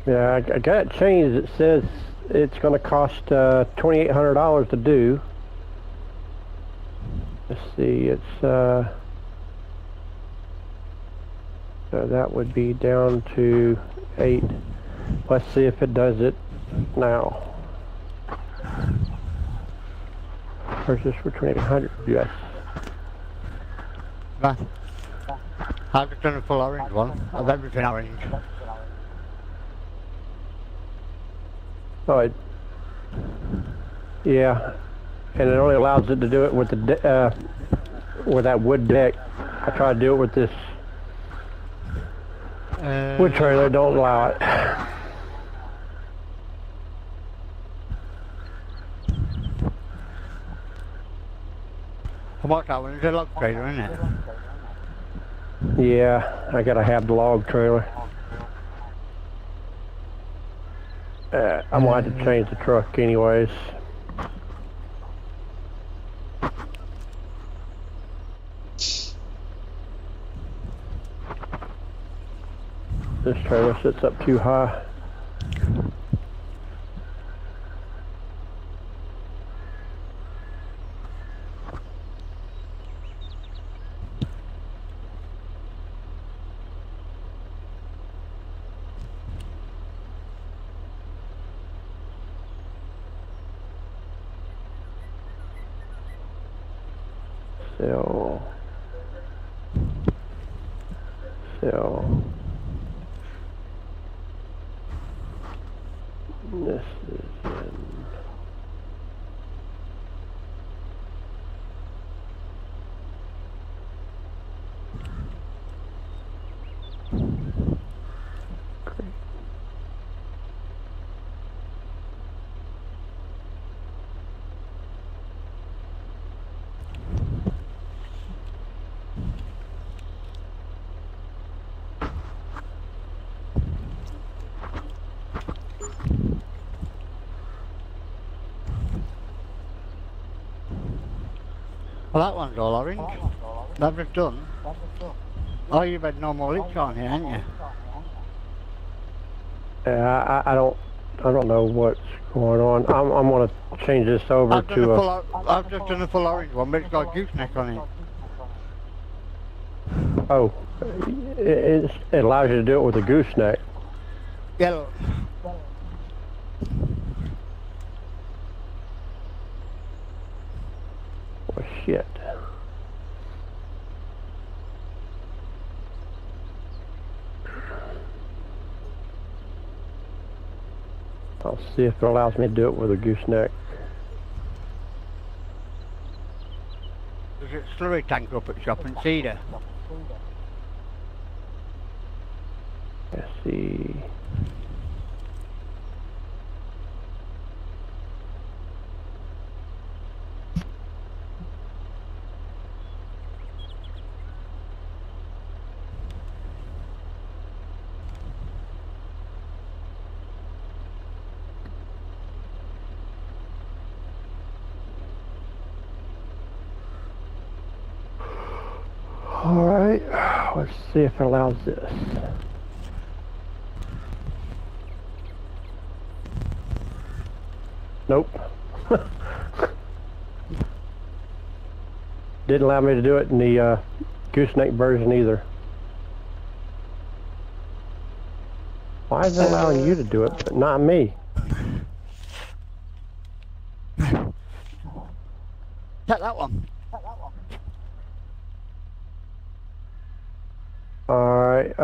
Yeah, I got it changed. It says it's going to cost $2,800 to do. Let's see, it's so that would be down to 8. Let's see if it does it now. Purchase for $2,800. Yes. Right. I've just done a full orange one, of everything orange. Oh, yeah, and it only allows it to do it with the with that wood deck. I tried to do it with this wood trailer. Don't allow it. What's that one? It's a log trailer, isn't it? Yeah, I gotta have the log trailer. I'm gonna have to change the truck anyways. This trailer sits up too high. So this is in. Well, that one's all orange. That was done. Oh, you've had no more lights on here, haven't you? Yeah, I don't know what's going on. I'm gonna change this over I've to I've just done a full orange one, but it's got a gooseneck on it. Oh, it allows you to do it with a gooseneck. Yellow. Oh shit. I'll see if it allows me to do it with a gooseneck. There's a slurry tank up at shop in Cedar. Let's see. Alright, let's see if it allows this. Nope. Didn't allow me to do it in the gooseneck version either. Why is it allowing you to do it, but not me? Take that one. Alright,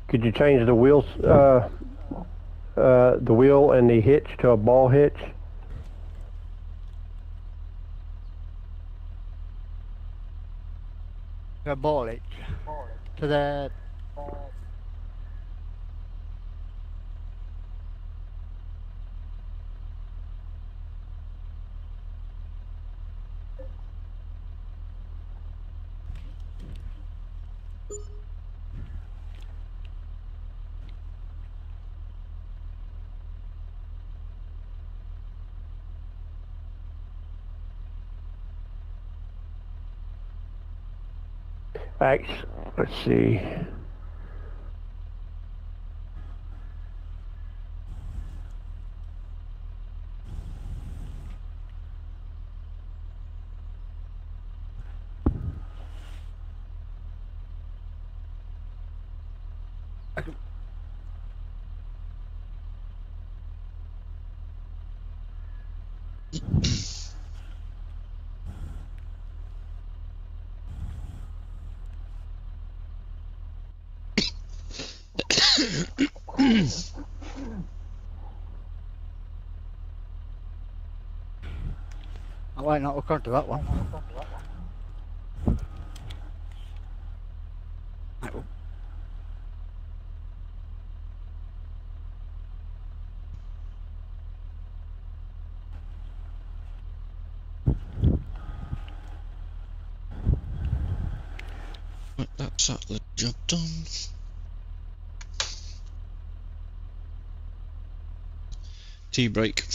could you change the wheels, the wheel and the hitch to a ball hitch? A ball hitch. To the... Let's see. I might not look onto that one. Oh. Right, that's the job done. Tea break.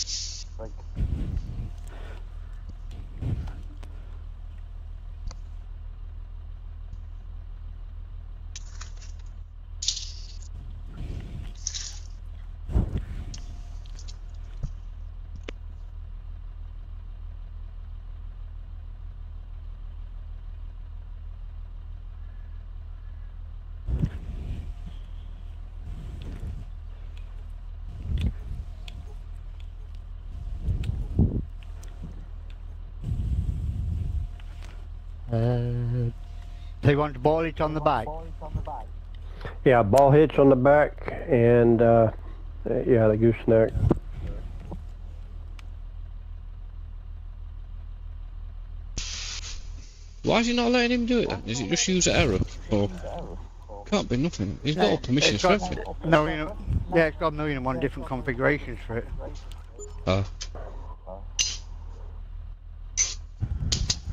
So you want to ball it on the back? Yeah, ball hitch on the back, and yeah, the gooseneck. Why is he not letting him do it then? Is it just user error? Or can't be nothing. He's got all permissions for everything. Yeah, it's got 1,000,001 different configurations for it.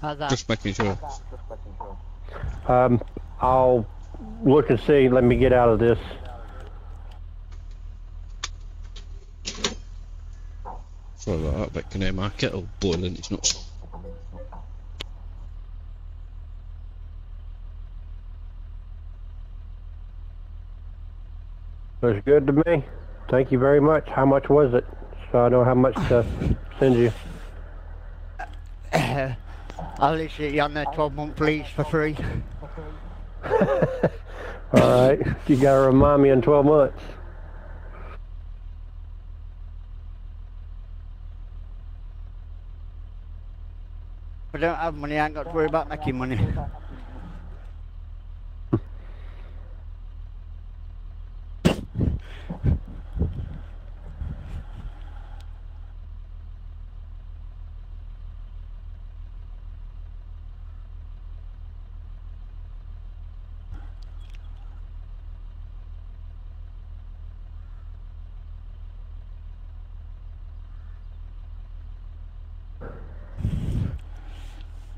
How's that? Just making sure. I'll look and see. Let me get out of this. Sorry about that, but can hear my kettle boiling. It's not. Looks good to me. Thank you very much. How much was it? So I know how much to send you. I'll issue you on their 12-month lease for free. Alright, you gotta remind me in 12 months. If I don't have money, I ain't got to worry about making money.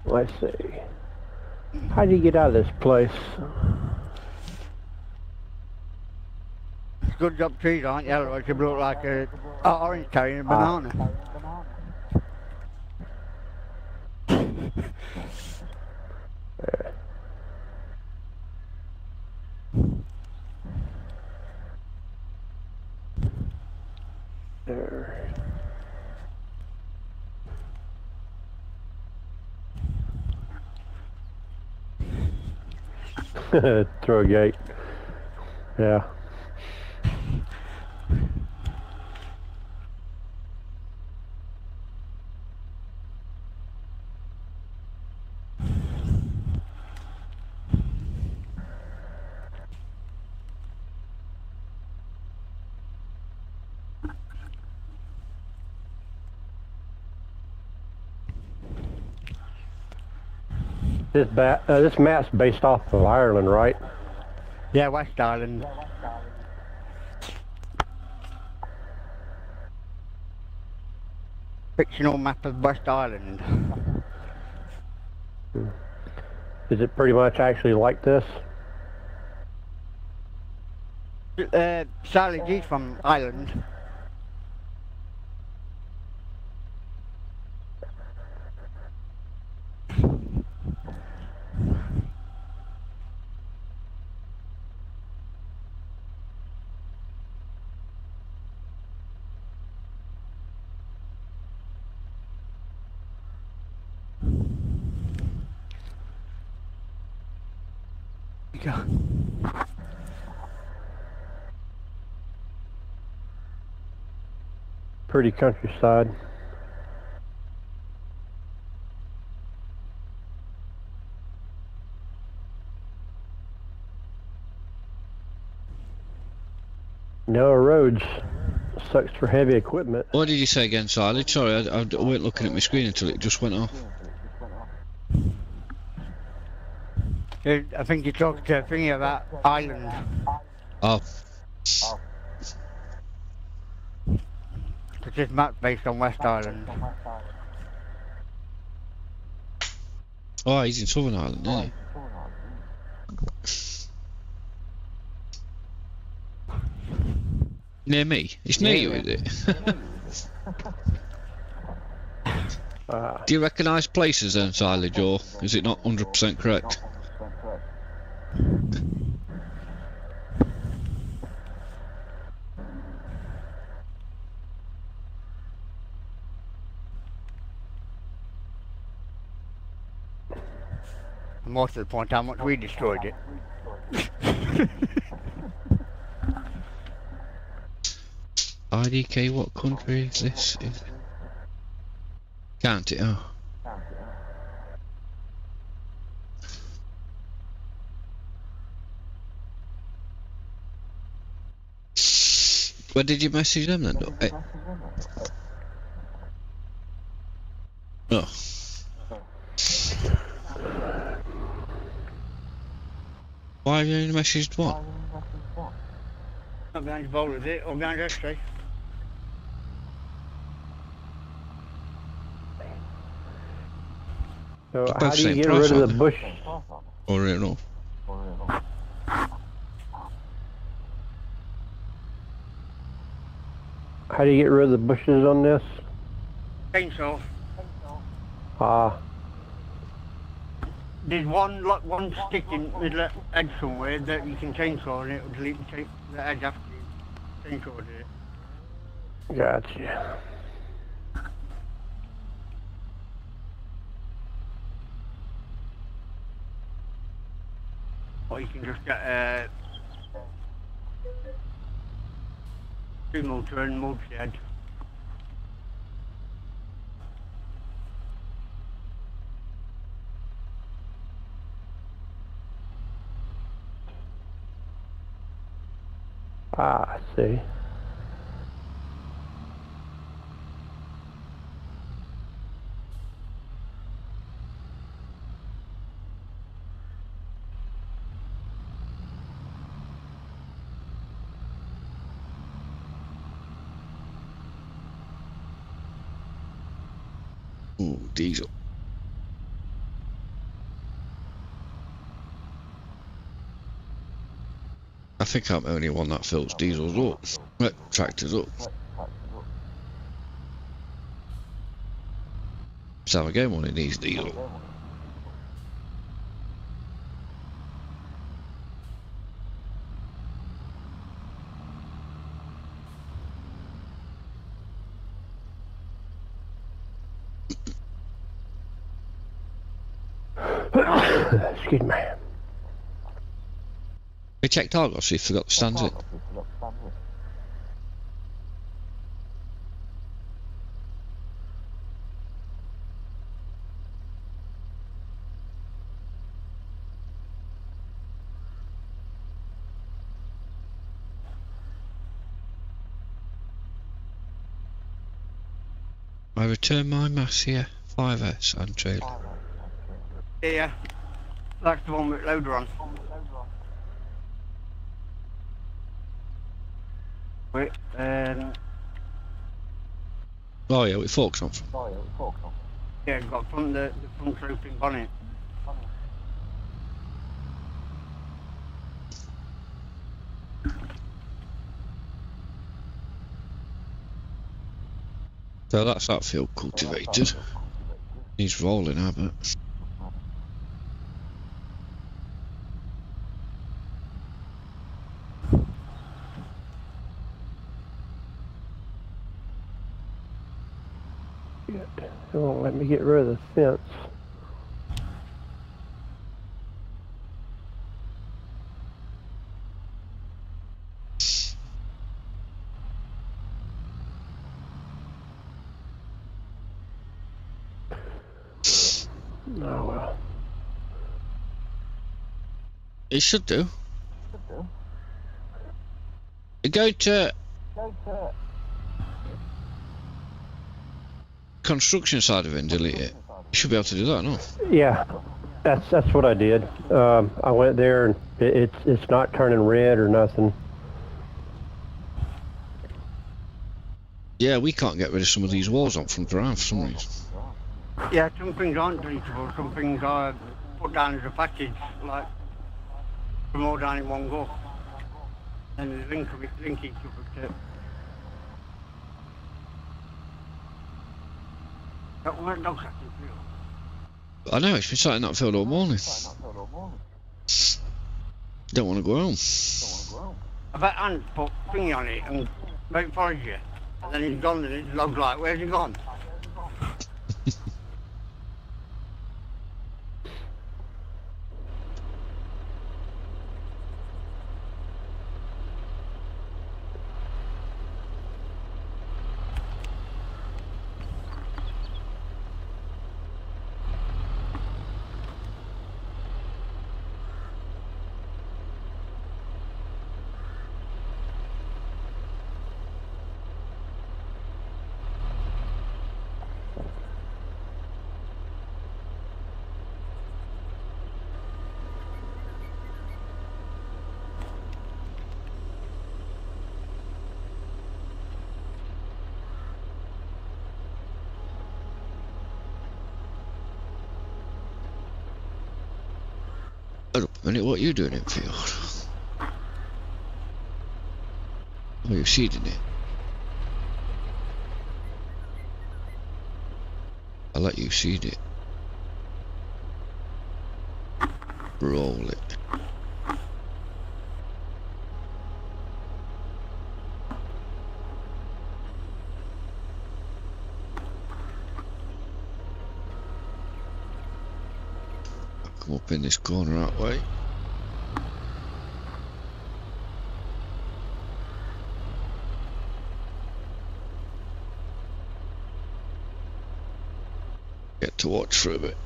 Let's see. How do you get out of this place? It's good job trees aren't you? Otherwise you look like a orange carrying a banana. There. Throw a gate. Yeah. This map's based off of Ireland, right? Yeah, West Island. Fictional map of West Island. Is it pretty much actually like this? Sally G's from Ireland. Yeah. Pretty countryside. No roads. Sucks for heavy equipment. What did you say again, Silage? Sorry, I weren't looking at my screen until it just went off. I think you talked to a thingy about island. Oh, Because this map's based on West Island. oh, he's in Southern Ireland, isn't he? Near me? It's near you, is it? Do you recognise places then, Silage, or is it not 100% correct? And most of the point, how much we destroyed it. IDK, what country is this? Can't it? Oh. Where did you message them then? Oh. Why have you only messaged one? Not behind your bowl, is it? Or behind your X-ray? So Both how do you same get price, rid of aren't the they? bush? Or you know? How do you get rid of the bushes on this? Chainsaw. Ah, There's one stick in the edge somewhere that you can chainsaw and it'll delete the edge after you chainsawed it. gotcha. Or you can just get a 2mm and mulch the edge. Ah, I see. Ooh, diesel. I think I'm the only one that fills diesels up. Tractors up. So I get one of these diesel. Excuse me. We checked Argos, we forgot to stand it. I return my mass here, 5S and trailer. Yeah, that's the one with loader on. Wait, Oh yeah, with forks on. yeah, got the front sloping bonnet. So that's that field cultivated. He's rolling out, but It won't let me get rid of the fence. Oh well. It should do. Go to construction side of it and delete it. You should be able to do that, no? Yeah, that's what I did. I went there and it's not turning red or nothing. Yeah, we can't get rid of some of these walls on front drive for some reason. Yeah, some things aren't deleteable, some things are put down as a package, like from all down in one go. And link each other to. That one dog's acting field. I know, it's been sat in that field all morning. Don't want to go home. I bet Ant put thingy on it and wait for you. And then he's gone and his log's like, where's he gone? Hold up a minute, what are you doing in field? Oh, you're seeding it. I'll let you seed it. Roll it. Come up in this corner that way. Get to watch for a bit.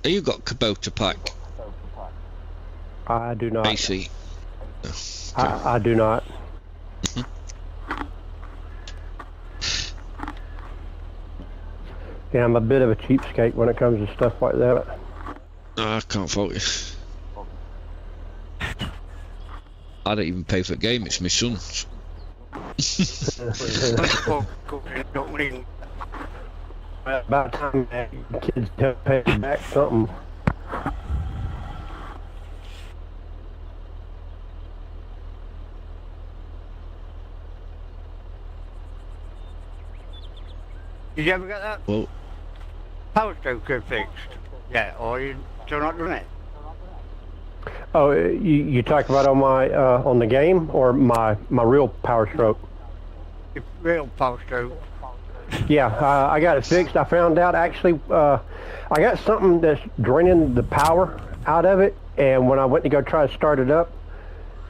Have you got Kubota pack? I do not. AC? No. I do not. Yeah, I'm a bit of a cheapskate when it comes to stuff like that. No, I can't fault you. I don't even pay for the game, it's my son's. About time the kids have to pay back something. Did you ever get that Well, power stroker fixed? Yeah, or you still not doing it? Oh, you talk about on my on the game or my real power stroke? The real power stroke. Yeah, I got it fixed. I found out actually I got something that's draining the power out of it, and when I went to go try to start it up,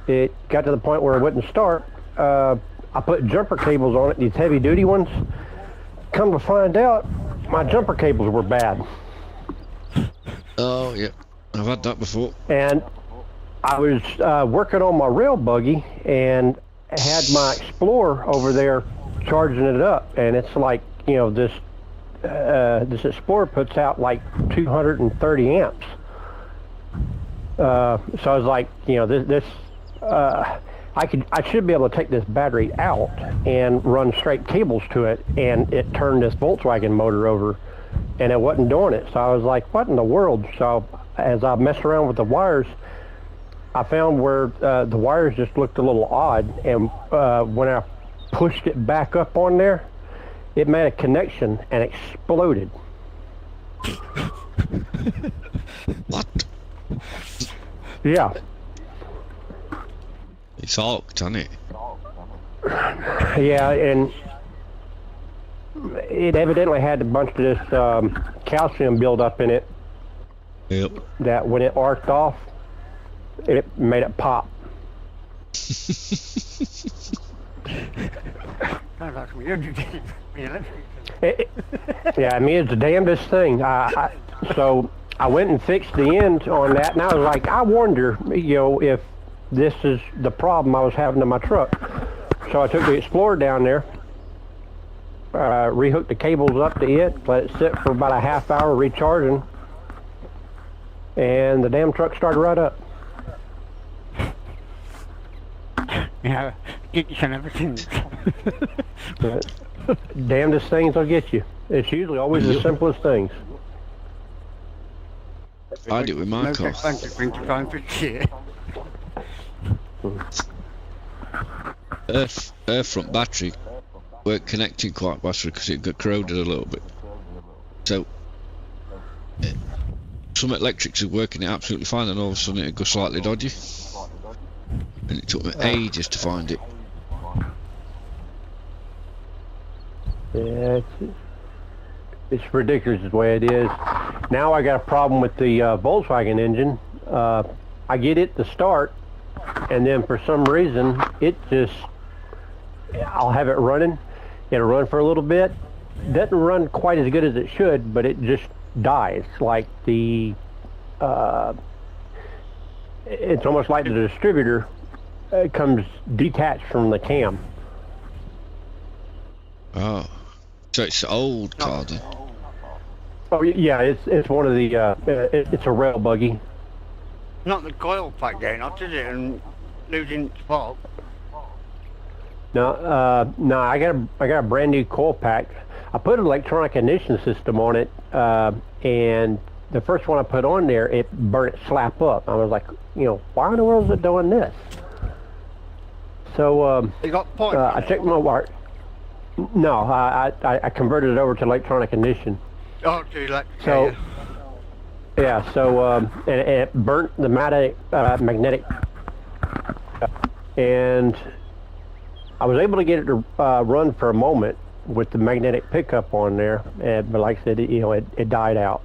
it got to the point where it wouldn't start. I put jumper cables on it, these heavy duty ones. Come to find out, my jumper cables were bad. oh yeah, I've had that before. And I was working on my rail buggy and had my Explorer over there charging it up, and it's like, you know, this Explorer puts out like 230 amps. So I was like, you know, I should be able to take this battery out and run straight cables to it, and it turned this Volkswagen motor over, and it wasn't doing it. So I was like, what in the world? So as I messed around with the wires, I found where the wires just looked a little odd, and when I pushed it back up on there, it made a connection and exploded. What? Yeah. It's arced, isn't it? Yeah, and it evidently had a bunch of this calcium buildup in it Yep. that when it arced off, it made it pop. sounds like something you did. Yeah, I mean, it's the damnedest thing. So I went and fixed the end on that, and I was like, I wonder, if this is the problem I was having in my truck. So I took the Explorer down there, rehooked the cables up to it, let it sit for about a half hour recharging, and the damn truck started right up. Yeah, get you some everything. Damnedest things will get you. It's usually always the simplest things. I do it with my Most car. expensive thing to try and fix it. Air front battery weren't connecting quite battery because it got corroded a little bit. So some electrics are working it absolutely fine, and all of a sudden it got slightly dodgy, and it took me ages to find it. Yeah, it's ridiculous the way it is. Now I got a problem with the Volkswagen engine. I get it to start, and then for some reason it just, I'll have it running. It'll run for a little bit. Doesn't run quite as good as it should, but it just dies. Like it's almost like the distributor comes detached from the cam. Oh, so it's an old car then. Oh yeah, it's one of the it's a rail buggy. Not the coil pack getting hot, is it? And losing spark. No, no, I got a brand new coil pack. I put an electronic ignition system on it, and the first one I put on there, it burnt slap up. I was like, why in the world is it doing this? So You got point. I checked my wire. No, I converted it over to electronic ignition. Oh, to electric. So yeah, so and it burnt the magnetic, and I was able to get it to run for a moment with the magnetic pickup on there, but like I said, it died out.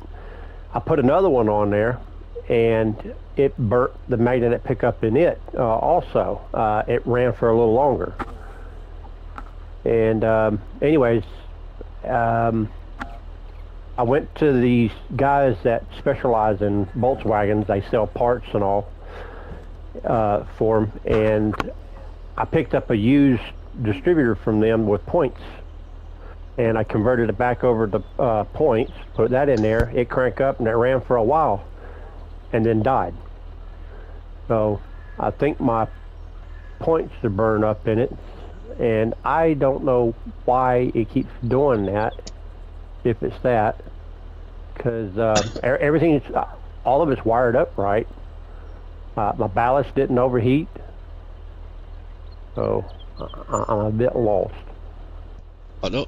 I put another one on there, and it burnt the magnetic pickup in it also. It ran for a little longer. And anyways, I went to these guys that specialize in Volkswagens. They sell parts and all for them, and I picked up a used distributor from them with points, and I converted it back over to points, put that in there. It cranked up and it ran for a while and then died. So I think my points are burned up in it, and I don't know why it keeps doing that, if it's that, because everything, all of it's wired up right. My ballast didn't overheat, so I'm a bit lost. I know.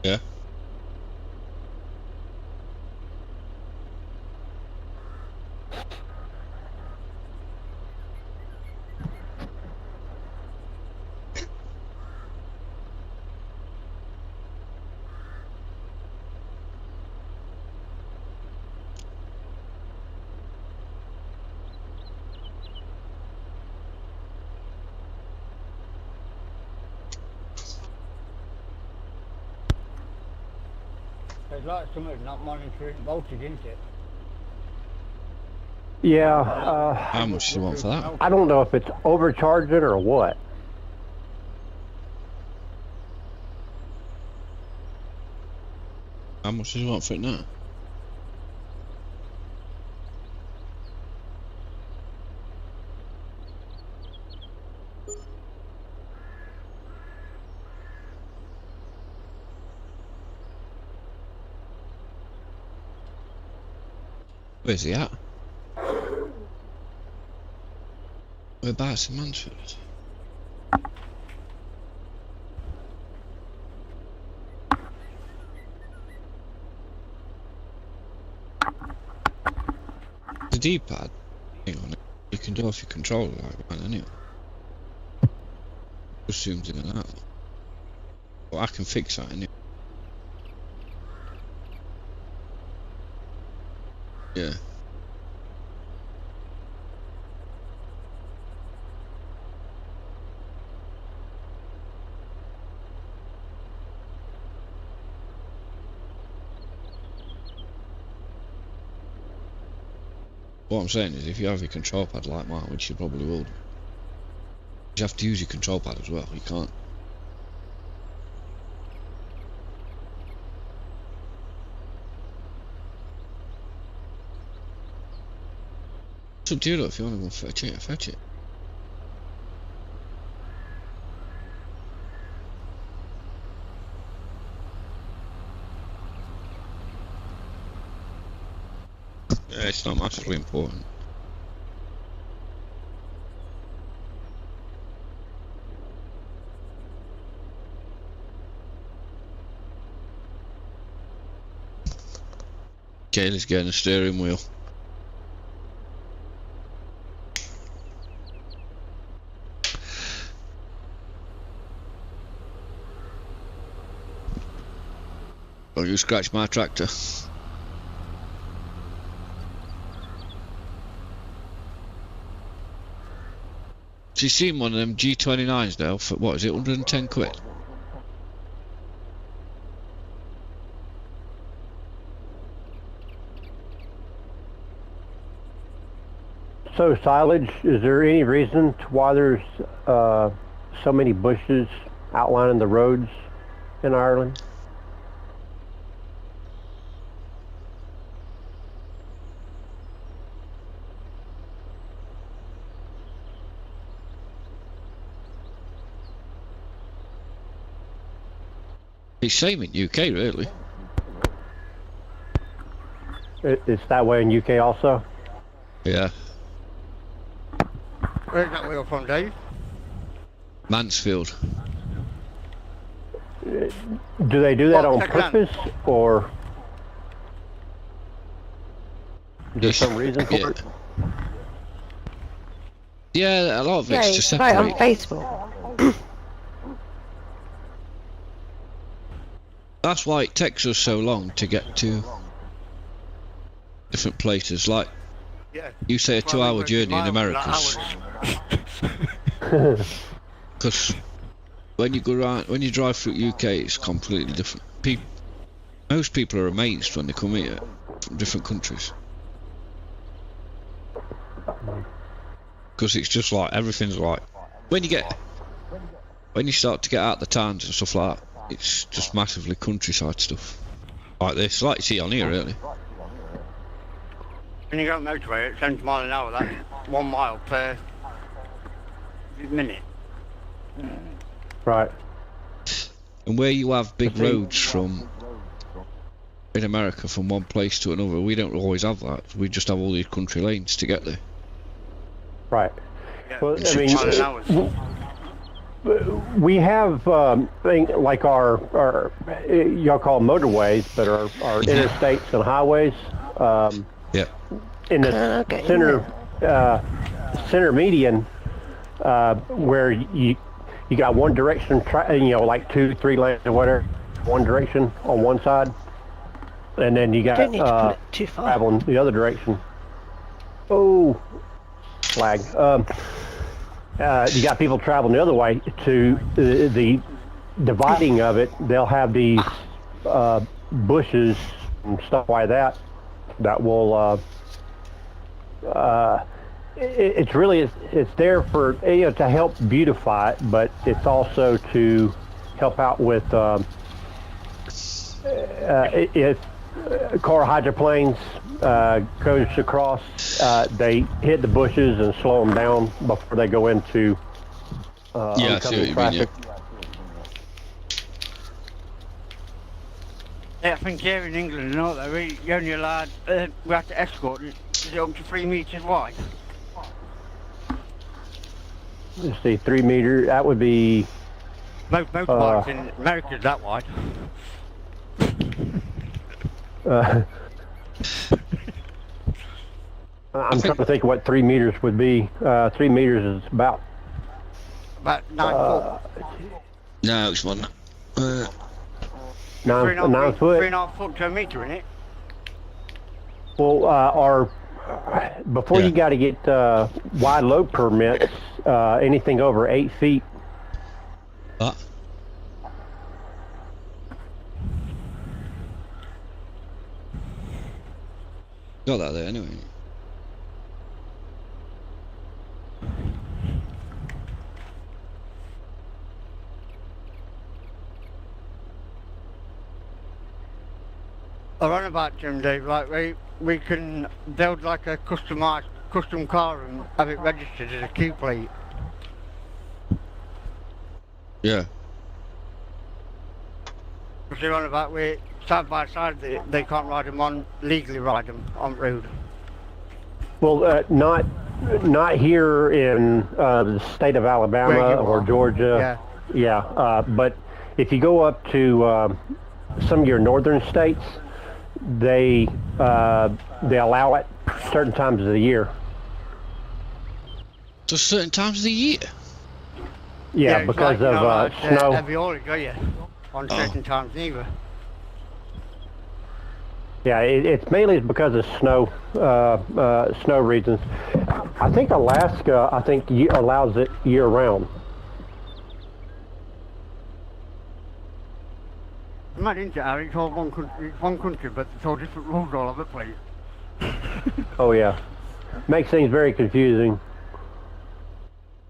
Yeah. There's like something not monitoring voltage, isn't it? Yeah, How much do you want for that? I don't know if it's overcharging or what. How much do you want for it now? Where's he at? Whereabouts in Mansfield? The D-pad thing on it, you can do off your controller like that anyway. Just zooms in and out. But I can fix that anyway. Yeah. What I'm saying is, if you have your control pad like mine, which you probably will do, you have to use your control pad as well. You can't. It's up to you, though, if you want to go and fetch it, fetch it. Yeah, it's not massively important. Kaylee's getting a steering wheel. Oh, you scratch my tractor. So you seen one of them G29s now for, what is it, 110 quid? So silage, is there any reason to why there's so many bushes outlining the roads in Ireland? It's same in UK really. It's that way in UK also? Yeah. Where's that wheel from, Dave? Mansfield. Do they do that on purpose, or is there some reason for it? Yeah, a lot of it's to it's right on separate. Facebook. That's why it takes us so long to get to different places. Like Yeah. you say, a 2-hour journey in Americas. Because when you go around, when you drive through UK, it's completely different. Most people are amazed when they come here from different countries, because it's just like everything's like when you start to get out the towns and stuff like that, it's just massively countryside stuff like this, like you see on here really. When you go motorway at 70 miles an hour, that's 1 mile per minute. Right. And where you have big roads from in America from one place to another, we don't always have that. We just have all these country lanes to get there. Right. Yeah, Well, I 60 miles an hour. we have things like our y'all call them motorways, but our interstates and highways. Yeah. In the Okay. center median, where you got one direction, like 2-3 lanes or whatever, one direction on one side, and then you got Don't need to put it too far. traveling the other direction. Oh, flag. You got people traveling the other way to the dividing of it. They'll have these bushes and stuff like that will. It's really it's there for to help beautify it, but it's also to help out with if car hydroplanes goes across, they hit the bushes and slow them down before they go into Yeah, I see what oncoming you mean, traffic. Yeah, I think here in England, you know, you're only allowed, we have to escort it. Is it up to 3 metres wide? Let's see, 3 meter. That would be. Motorbikes in America's that wide. I'm trying to think what 3 meters would be. 3 meters is about. About 9 foot. No, it's one. 9 foot. 3.5 foot to a metre in it. Well, before Yeah. you got to get wide load permits, anything over 8 feet. That. Got that there anyway. are on about Jim Dave, like we can build like a custom car and have it registered as a Q plate. Yeah. Because they're on about where side by side they can't ride them on, legally ride them on road. Well, not here in the state of Alabama Where you or are. Georgia. Yeah, but if you go up to some of your northern states, they allow it certain times of the year. So certain times of the year. Yeah, it's because like, of snow. Heavy haulage, are you? On certain times neither. Yeah, it's mainly because of snow, snow reasons. I think Alaska, allows it year round. I'm not into it, it's all one country, but it's all different rules all over the place. Oh yeah, makes things very confusing.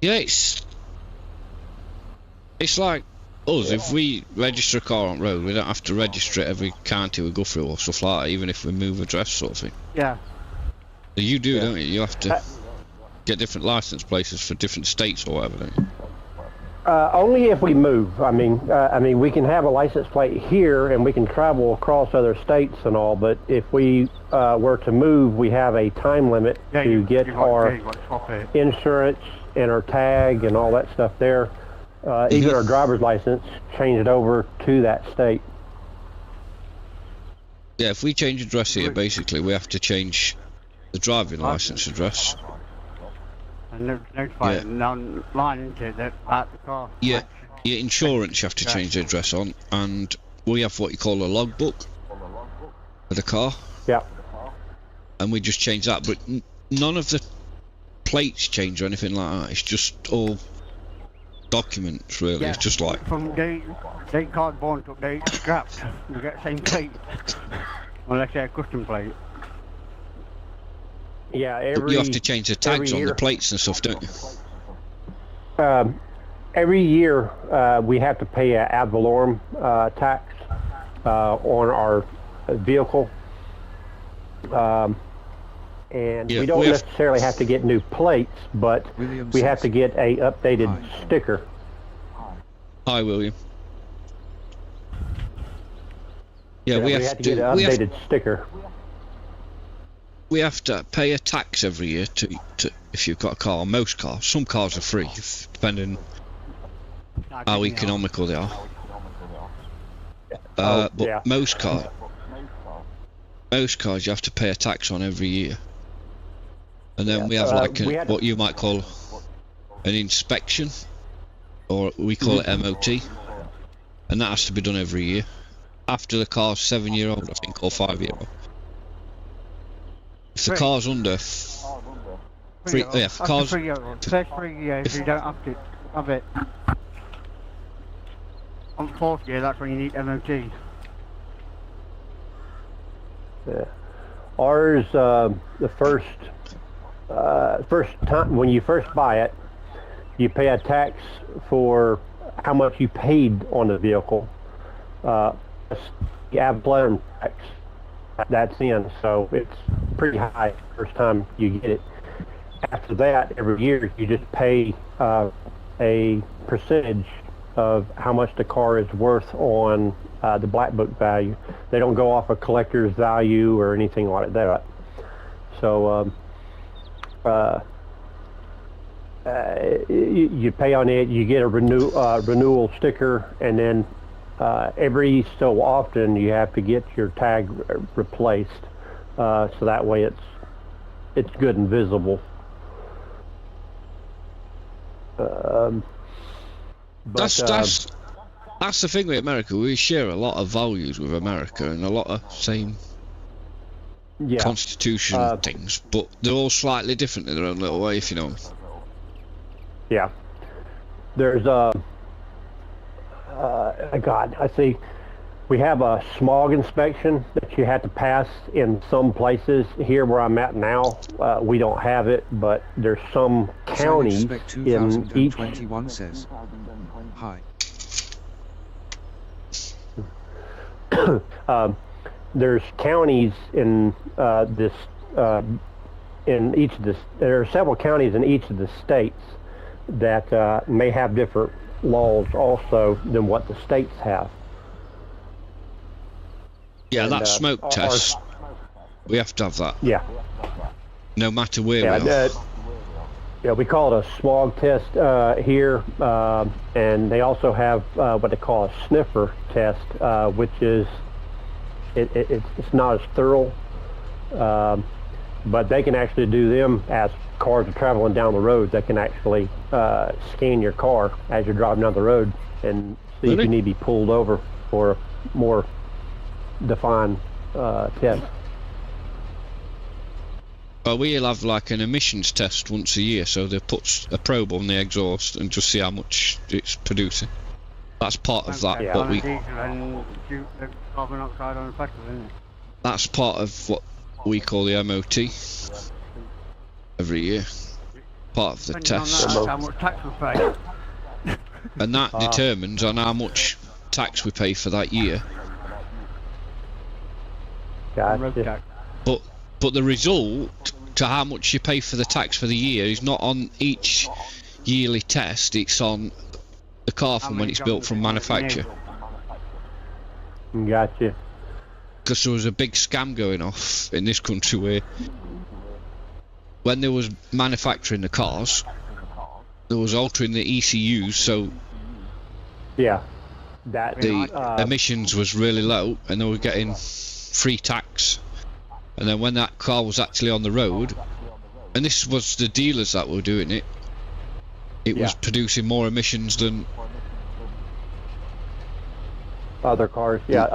Yeah, it's like us. If we register a car on road, we don't have to register it every county we go through or stuff like that, even if we move address sort of thing. Yeah. So you do, don't you? You have to get different license places for different states or whatever, don't you? Only if we move. I mean, we can have a license plate here and we can travel across other states and all, but if we were to move, we have a time limit to get our insurance and our tag and all that stuff there. Even our driver's license, change it over to that state. Yeah, if we change address here, basically we have to change the driving license address. And notify them online into that about the car. Yeah, your insurance you have to change the address on, and we have what you call a logbook for the car. Yeah. And we just change that, but none of the plates change or anything like that. It's just all documents, really. Yeah. It's just like from they can't born to they scrapped. You get the same plate unless they're a custom plate. Yeah, but you have to change the tags on the plates and stuff, don't you? Every year we have to pay an ad valorem tax on our vehicle, and we don't necessarily have to get new plates, but we have to get a updated sticker. Hi, William. Yeah, we have to get an updated sticker. We have to pay a tax every year to if you've got a car. Most cars, some cars are free, depending how economical they are. But most cars you have to pay a tax on every year. And then we have like what you might call an inspection, or we call it MOT, and that has to be done every year after the car's 7-year-old, I think, or 5-year-old. If the car's under First 3 years you don't have to have it. On the 4th year, that's when you need MOT. Yeah. Ours, the first time when you first buy it, you pay a tax for how much you paid on the vehicle. You have a tax. That's in, so it's pretty high the first time you get it. After that, every year you just pay a percentage of how much the car is worth on the black book value. They don't go off a collector's value or anything like that. So you pay on it, you get a renewal sticker, and then every so often you have to get your tag replaced, so that way it's good and visible. That's the thing with America. We share a lot of values with America and a lot of same constitution things, but they're all slightly different in their own little way, if you know. Yeah, there's God, I see. We have a smog inspection that you have to pass in some places. Here where I'm at now, we don't have it, but there's some counties in each. 21 says, hi. there's counties in this in each of the there are several counties in each of the states that may have different laws also than what the states have. Yeah, And, that smoke test, we have to have that. Yeah. No matter where we are. Yeah, we call it a smog test here, and they also have what they call a sniffer test, which is it's not as thorough, but they can actually do them as cars are traveling down the road. They can actually scan your car as you're driving down the road and see if you need to be pulled over for a more defined test. Well, we'll have like an emissions test once a year, so they put a probe on the exhaust and just see how much it's producing. That's part of that. Yeah. What we. And the carbon monoxide on the petrol, isn't it? That's part of what we call the MOT every year. Part of the Depending test. on that, how much tax we pay. And that determines on how much tax we pay for that year. Road Gotcha. tax. But the result to how much you pay for the tax for the year is not on each yearly test, it's on the car from when it's built from manufacture. Gotcha. Because there was a big scam going off in this country where when there was manufacturing the cars, there was altering the ECUs, so Yeah. That the emissions was really low and they were getting free tax. And then when that car was actually on the road, and this was the dealers that were doing it, it was producing more emissions than other cars. Yeah.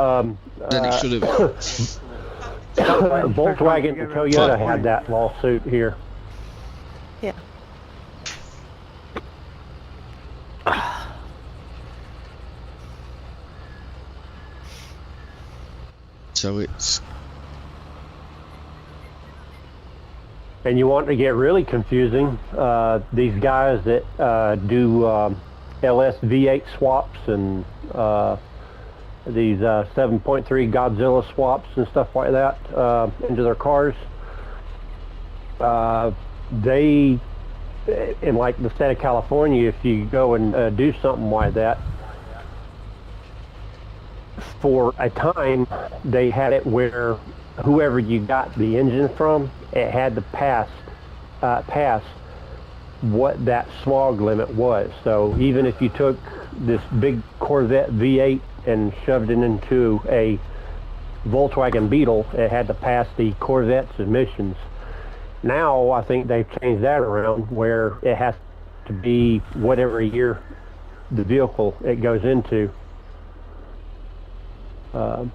than it should have. Volkswagen and Toyota had that lawsuit here. Yeah. So it's And you want to get really confusing, these guys that do LS V8 swaps and these 7.3 Godzilla swaps and stuff like that into their cars, they, in like the state of California, if you go and do something like that, for a time they had it where whoever you got the engine from, it had to pass what that smog limit was. So even if you took this big Corvette V8 and shoved it into a Volkswagen Beetle, it had to pass the Corvette's emissions. Now I think they've changed that around where it has to be whatever year the vehicle it goes into. And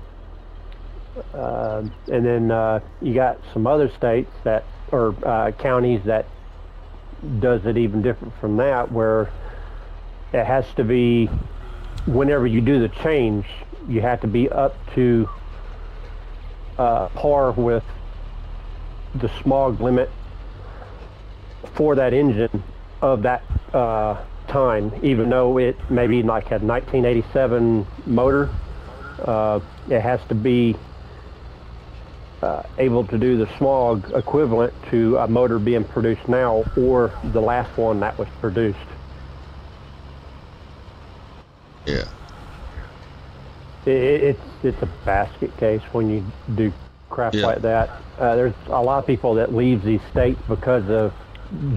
then you got some other states that, or counties that does it even different from that, where it has to be, whenever you do the change, you have to be up to par with the smog limit for that engine of that time, even though it may be like a 1987 motor. It has to be able to do the smog equivalent to a motor being produced now or the last one that was produced. yeah. It's a basket case when you do crap like that. There's a lot of people that leave these states because of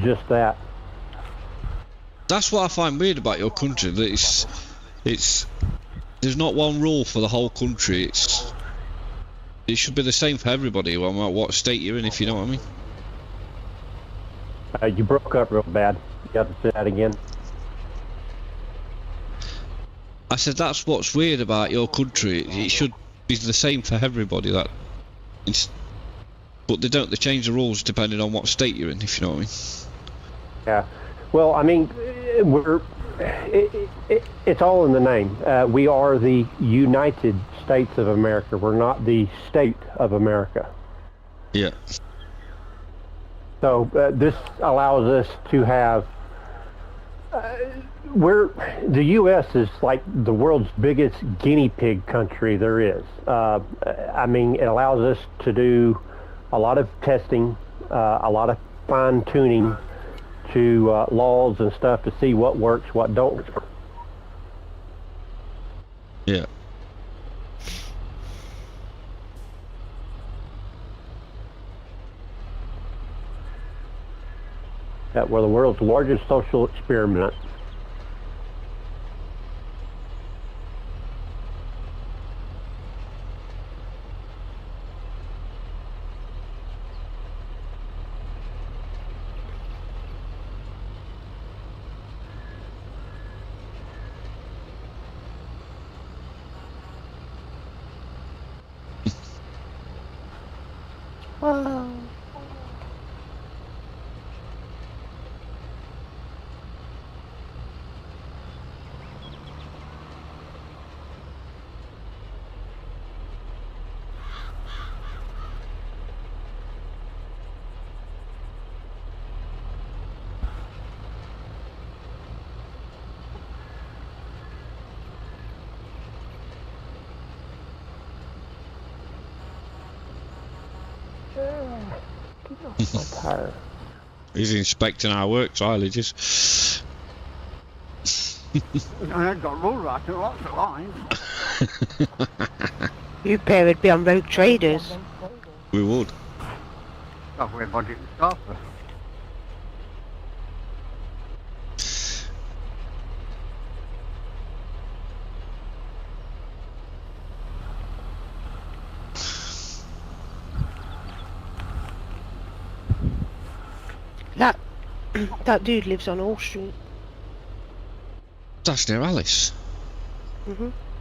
just that. That's what I find weird about your country. That it's there's not one rule for the whole country. It should be the same for everybody, no matter what state you're in, if you know what I mean. You broke up real bad. You have to say that again. I said that's what's weird about your country. It should be the same for everybody. But they don't. They change the rules depending on what state you're in, if you know what I mean. Yeah. Well, I mean, it's all in the name. We are the United States of America. We're not the state of America. Yeah. So this allows us to have the U.S. is like the world's biggest guinea pig country there is. I mean, it allows us to do a lot of testing, a lot of fine tuning to laws and stuff to see what works, what don't. Yeah. That we're the world's largest social experiment. Whoa. My tire. He's inspecting our work silage. And I've got roll right and lots of lines. You pair would be on Rogue Traders. We would. That's where budget and stuff. That dude lives on Hall Street. That's near Alice.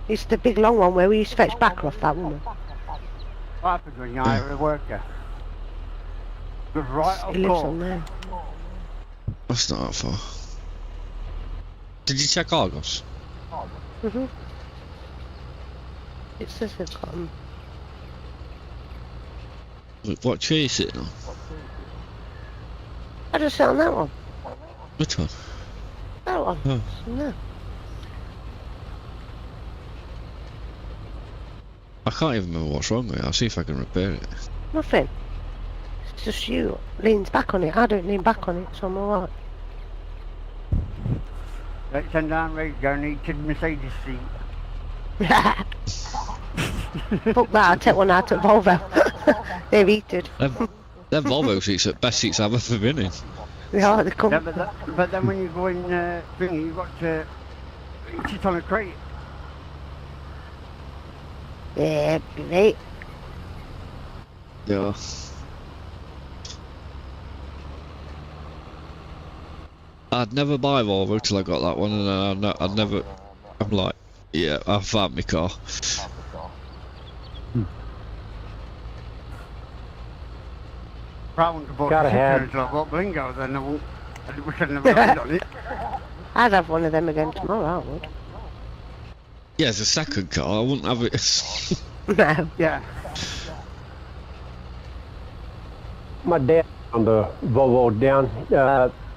It's the big long one where we used to fetch back off that woman. What happens when you're out of a worker? Goes right up He lives course. on there. That's not that far. Did you check Argos? It says they've got 'em. What tree are you sitting on? I just sit on that one. Which one? That one. Oh. No. I can't even remember what's wrong with it. I'll see if I can repair it. Nothing. It's just you leans back on it. I don't lean back on it, so I'm alright. Let's send down radio and each Mercedes seat. Fuck that, I'll take one out of Volvo. They're heated. Them Volvo seats are the best seats I've ever been in. They are, they come. Yeah, but then when you go in thingy, you've got to sit on a crate. Yeah, great. Yeah. I'd never buy a Volvo till I got that one, and I'd never. I'm like, yeah, I found my car. Probably bought Gotta a have- until I bought Blingo, then I wish I'd never done it. I'd have one of them again tomorrow, I would. Yeah, it's a second car. I wouldn't have it. No. Yeah. My dad found the Volvo down,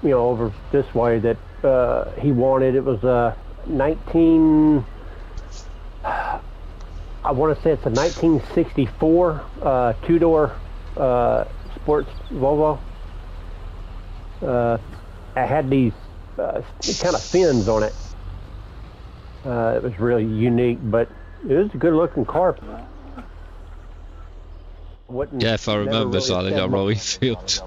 over this way that he wanted. It was a 19. I want to say it's a 1964 two-door sports Volvo. It had these kind of fins on it. It was really unique, but it was a good-looking car. Yeah, if I remember, so they got Rowie Fields.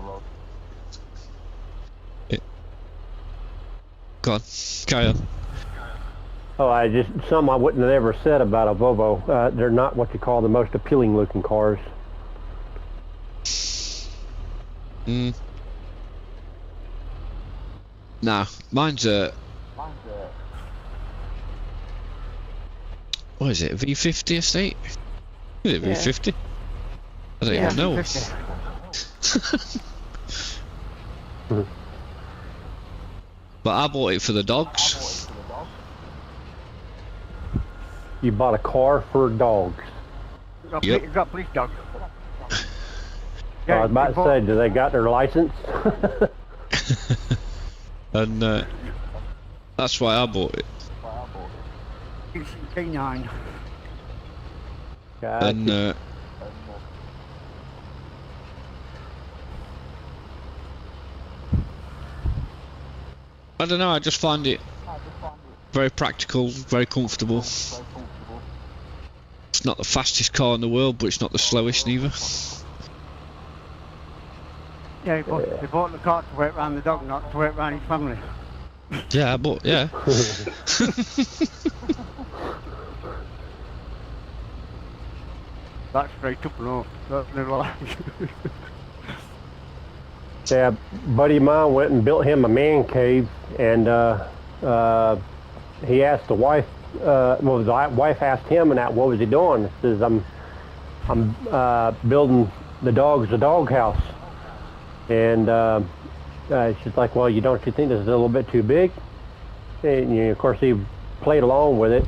Go on, carry on. Oh, some I wouldn't have ever said about a Volvo. They're not what you call the most appealing looking cars. Nah, mine's a. What is it? A V50 estate? Is it Yeah. V50? I don't even know. 50. But I bought it for the dogs. You bought a car for dogs. Yep. Got police dogs. I was about to say, do they got their license? And That's why I bought it. It's canine. Gotcha. And I don't know, I just find it very practical, very comfortable. It's not the fastest car in the world, but it's not the slowest neither. Yeah, he bought the car to wait around the dog, not to wait around his family. Yeah, but yeah. That's straight up and off. That's never like. Yeah, buddy of mine went and built him a man cave, and he asked the wife. Well, the wife asked him, and what was he doing? He says, "I'm building the dogs a doghouse." And she's like, "Well, don't you think this is a little bit too big?" And of course, he played along with it.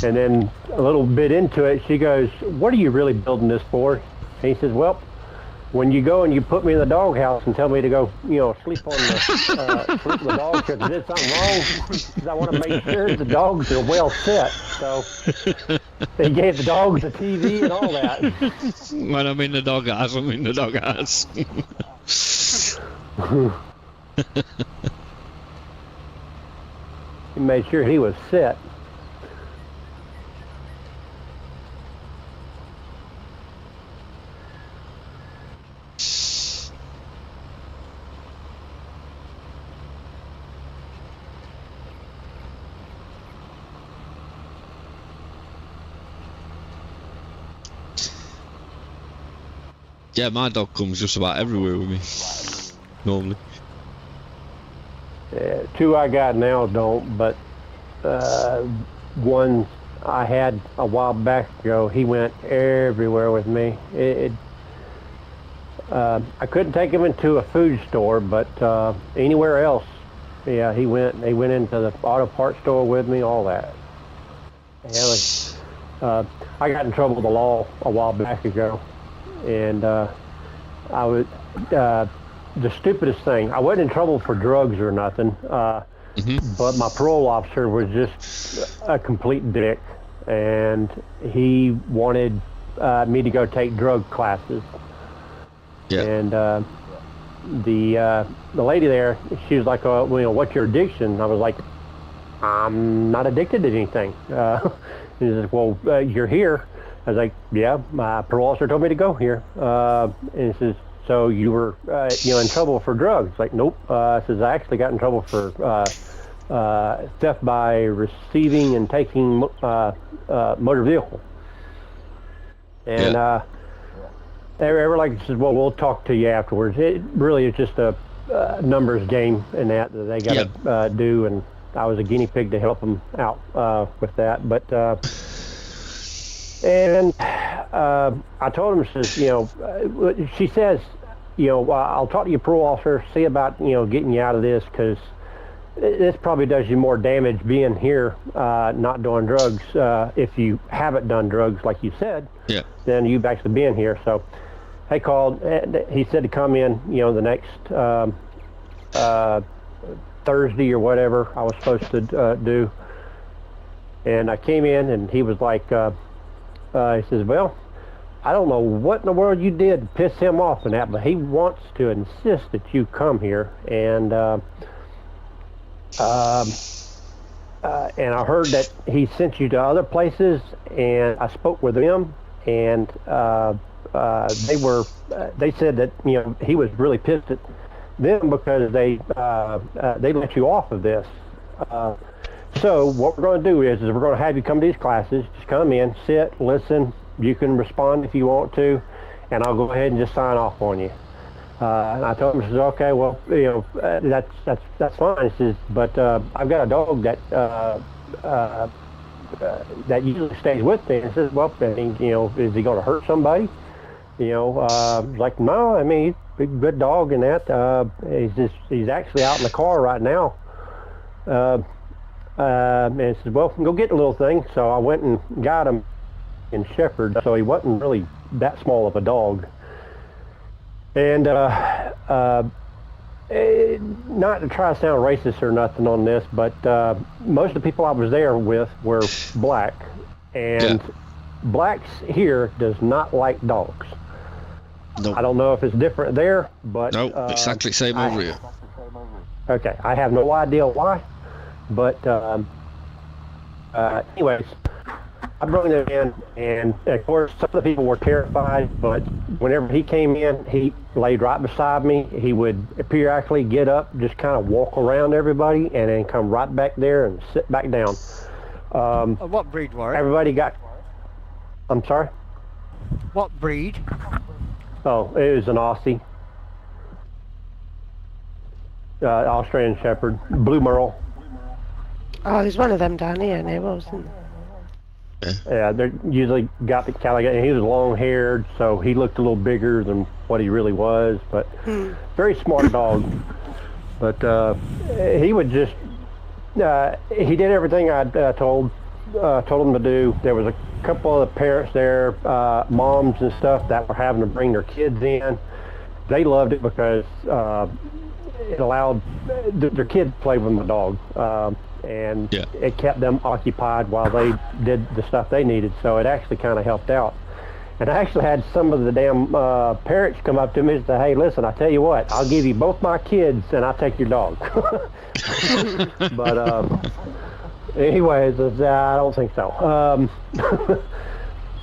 And then a little bit into it, she goes, "What are you really building this for?" And he says, "Well, when you go and you put me in the doghouse and tell me to go, sleep on the sleep with the dog because there's something wrong, because I want to make sure the dogs are well set." So they gave the dogs a TV and all that. When I'm in the doghouse, I'm in the doghouse. He made sure he was set. Yeah, my dog comes just about everywhere with me, normally. Two I got now don't, but one I had a while back ago, he went everywhere with me. I couldn't take him into a food store, but anywhere else, yeah, he went into the auto parts store with me, all that. I got in trouble with the law a while back ago, and I was the stupidest thing. I wasn't in trouble for drugs or nothing, but my parole officer was just a complete dick, and he wanted me to go take drug classes. Yeah. And the lady there, she was like, "What's your addiction?" I was like, "I'm not addicted to anything." He says, "Well, you're here." I was like, "Yeah, my parole officer told me to go here." And he says, "So you were, in trouble for drugs?" Like, "Nope." Says, "I actually got in trouble for theft by receiving and taking motor vehicle." And they were like, "Says, well, we'll talk to you afterwards." It really is just a numbers game and that they got to do, and I was a guinea pig to help them out with that. But and I told him, says, she says, "I'll talk to your parole officer, see about getting you out of this, because this probably does you more damage being here, not doing drugs. If you haven't done drugs, like you said, then you've actually been here." So they called. He said to come in, the next Thursday or whatever I was supposed to do. And I came in, and he was like, he says, "Well, I don't know what in the world you did to piss him off and that, but he wants to insist that you come here." And I heard that he sent you to other places, and I spoke with them, and they said that he was really pissed at them because they let you off of this. So what we're going to do is we're going to have you come to these classes. Just come in, sit, listen. You can respond if you want to, and I'll go ahead and just sign off on you. And I told him, I said, "Okay, well, that's fine." He says, "But I've got a dog that usually stays with me." And I says, "Well, is he going to hurt somebody?" Like, "No, I mean, he's a big, good dog and that. He's actually out in the car right now." And he says, "Well, go get the little thing." So I went and got him in Shepherd, so he wasn't really that small of a dog. And Not to try to sound racist or nothing on this, but most of the people I was there with were black, and blacks here does not like dogs. Nope. I don't know if it's different there, but No, exactly the same over here. Okay, I have no idea why, but anyways, I brought him in, and of course some of the people were terrified, but whenever he came in, he laid right beside me. He would periodically get up, just kind of walk around everybody, and then come right back there and sit back down. What breed were it? Everybody got... I'm sorry? What breed? Oh, it was an Aussie. Australian Shepherd. Blue Merle. Oh, there's one of them down here near us, isn't there? Yeah, they usually got the Calico, and he was long-haired, so he looked a little bigger than what he really was, but very smart dog. But he would just, he did everything I told him to do. There was a couple of parents there, moms and stuff, that were having to bring their kids in. They loved it because it allowed their kids to play with the dog. And it kept them occupied while they did the stuff they needed, so it actually kind of helped out. And I actually had some of the damn parents come up to me and say, hey, listen, I tell you what, I'll give you both my kids and I'll take your dog. But anyways, I don't think so.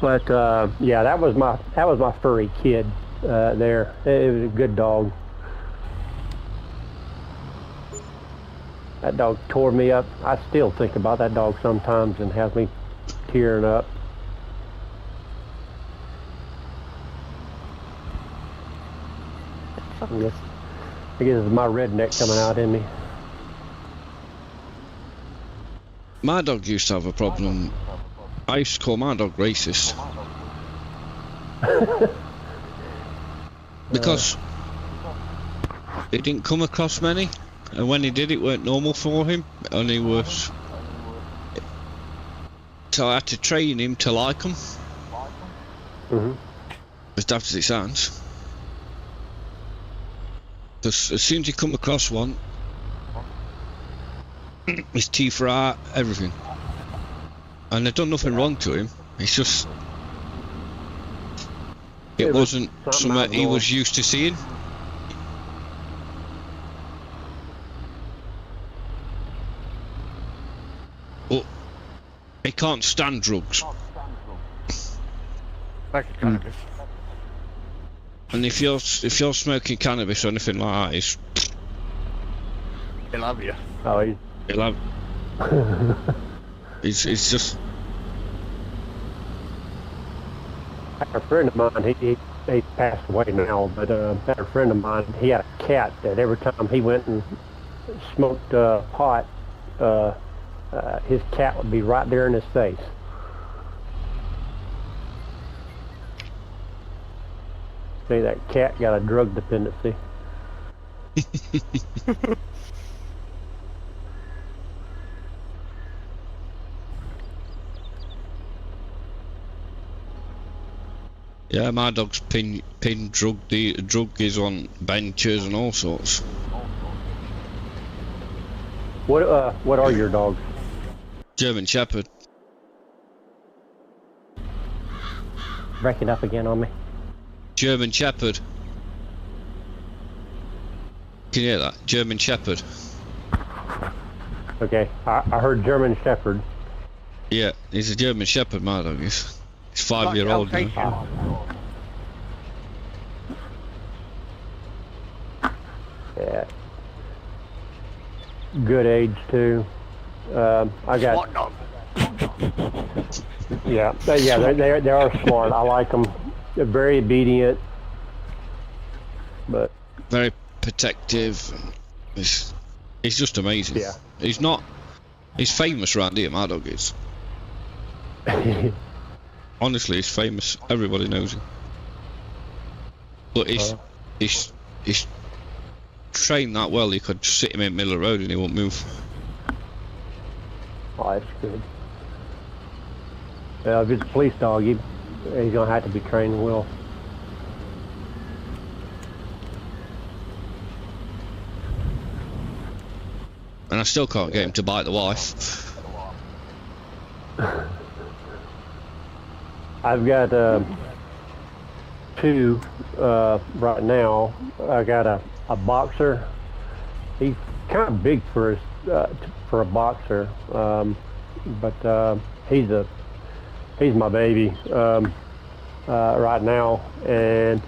But yeah, that was my furry kid there. It was a good dog. That dog tore me up. I still think about that dog sometimes and has me tearing up. I guess it's my redneck coming out in me. My dog used to have a problem. I used to call my dog racist. Because he didn't come across many. And when he did, it weren't normal for him, and he was... So I had to train him to like them. As daft as it sounds. Because as soon as you come across one, his teeth are out, everything. And they'd done nothing wrong to him, it's just... It wasn't something he was used to seeing. He can't stand drugs. Like cannabis. And if you're smoking cannabis or anything like that, He'll have you. Oh, he'll have. It's just. A friend of mine, he passed away now, but a friend of mine, he had a cat that every time he went and smoked pot, his cat would be right there in his face. See, that cat got a drug dependency. Yeah, my dog's pin druggies on benches and all sorts. What are your dogs? German Shepherd. Break it up again on me. German Shepherd. Can you hear that? German Shepherd. Okay, I heard German Shepherd. Yeah, he's a German Shepherd, my dog is. He's 5-year-old now. Yeah. Good age too. I got. What dog? Yeah, they are smart. I like them. They're very obedient, but very protective. He's just amazing. Yeah. He's famous around here, my dog is. Honestly, he's famous. Everybody knows him. But he's trained that well. You could sit him in the middle of the road and he won't move. Oh, that's good. If it's a police dog, he's gonna have to be trained well. I still can't get him to bite the wife. I've got 2 right now. I got a boxer. He's kind of big for a boxer, but he's my baby right now. And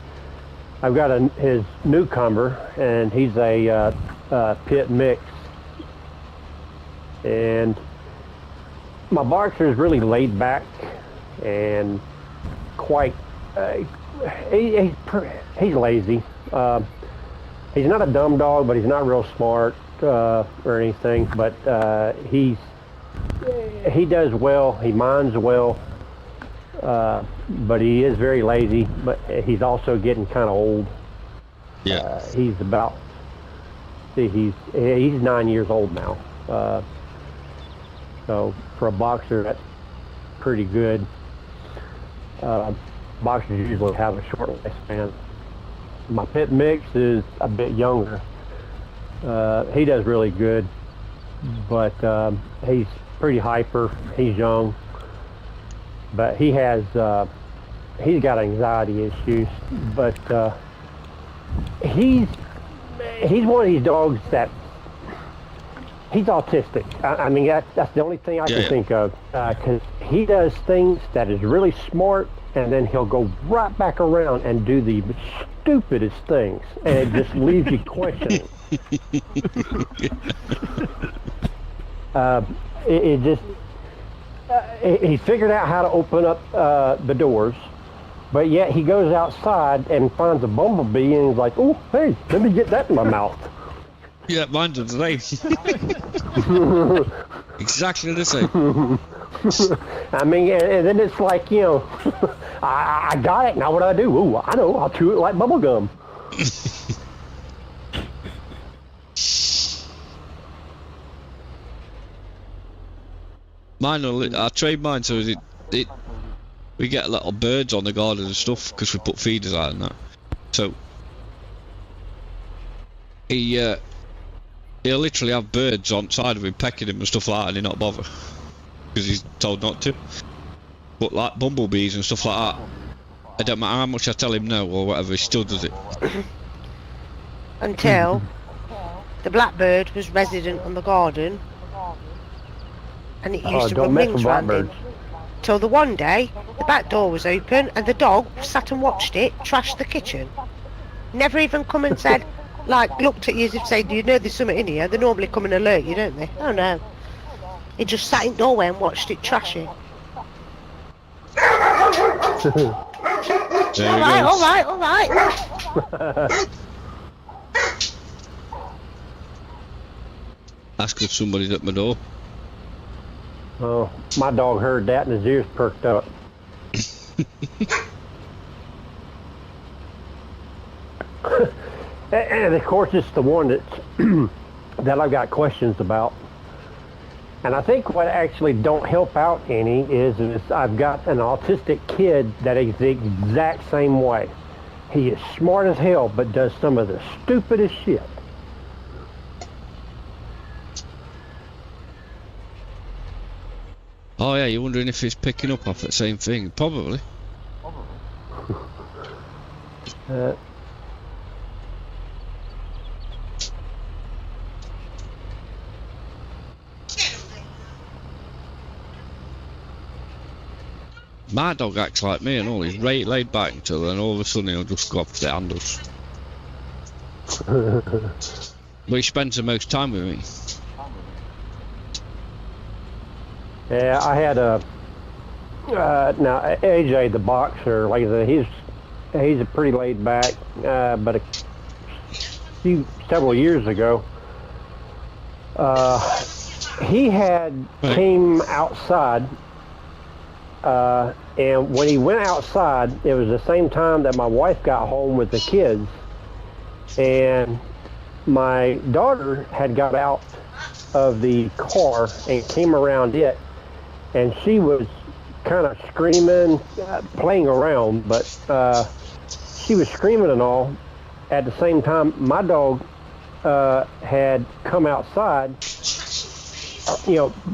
I've got his newcomer, and he's a pit mix. And my boxer is really laid back and quite. He's lazy. He's not a dumb dog, but he's not real smart or anything. But he does well. He minds well, but he is very lazy. But he's also getting kind of old. Yeah. He's 9 years old now. So for a boxer, that's pretty good. Boxers usually have a short lifespan. My pit mix is a bit younger. He does really good, but he's pretty hyper. He's young, but he's got anxiety issues. But he's one of these dogs that he's autistic. I mean, that's the only thing I can think of, because he does things that is really smart, and then he'll go right back around and do the stupidest things, and it just leaves you questioning. He figured out how to open up the doors, but yet he goes outside and finds a bumblebee, and he's like, "Oh, hey, let me get that in my mouth." Yeah, mine does the same. Exactly the same. I mean, and then it's like, I got it. Now what do I do? Ooh, I know. I'll chew it like bubble gum. I trade mine so we get little birds on the garden and stuff because we put feeders out and that. So he'll literally have birds on side of him pecking him and stuff like that, and he'll not bother because he's told not to. But like bumblebees and stuff like that, it don't matter how much I tell him no or whatever, he still does it. Until the blackbird was resident on the garden, and it used to run rings round him. Till the one day, the back door was open and the dog sat and watched it trash the kitchen. Never even come and said, like, looked at you as if saying, "Do you know there's something in here?" They normally come and alert you, don't they? Oh no. He just sat in the doorway and watched it trash it. All right. That's because somebody's at my door. Oh, my dog heard that and his ears perked up. And of course, it's the one that I've got questions about. And I think what actually don't help out any is I've got an autistic kid that is the exact same way. He is smart as hell, but does some of the stupidest shit. Oh yeah, you're wondering if it's picking up off that same thing? Probably. My dog acts like me and all. He's laid back until then all of a sudden he'll just go off the handles. But he spends the most time with me. Yeah, I had now AJ the boxer, like I said, he's a pretty laid back, but several years ago, he came outside, and when he went outside, it was the same time that my wife got home with the kids, and my daughter had got out of the car and came around it, and she was kind of screaming, playing around, but she was screaming and all. At the same time, my dog had come outside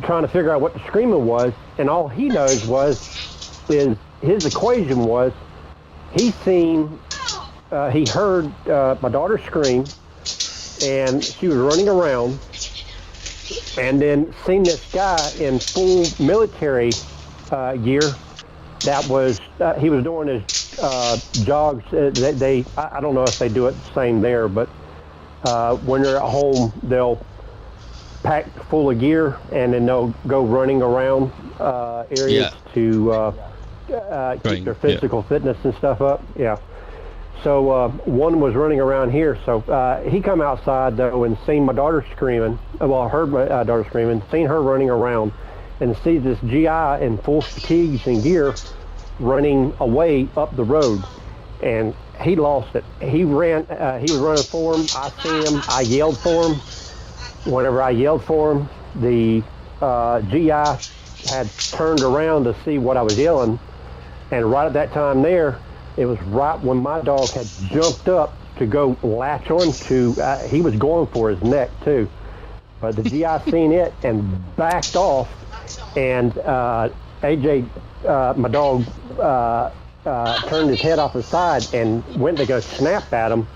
trying to figure out what the screaming was, and all he knows is his equation was he heard my daughter scream, and she was running around, and then seen this guy in full military gear that was he was doing his jogs. I don't know if they do it the same there, but when they're at home, they'll pack full of gear and then they'll go running around areas to keep their physical fitness and stuff up. Yeah. So one was running around here. So he come outside though and seen my daughter screaming. Well, heard my daughter screaming, seen her running around, and sees this GI in full fatigues and gear running away up the road. And he lost it. He ran. He was running for him. I see him. I yelled for him. Whenever I yelled for him, the GI had turned around to see what I was yelling. And right at that time there, it was right when my dog had jumped up to go latch on to, he was going for his neck too. But the GI seen it and backed off. And AJ, my dog, turned his head off the side and went to go snap at him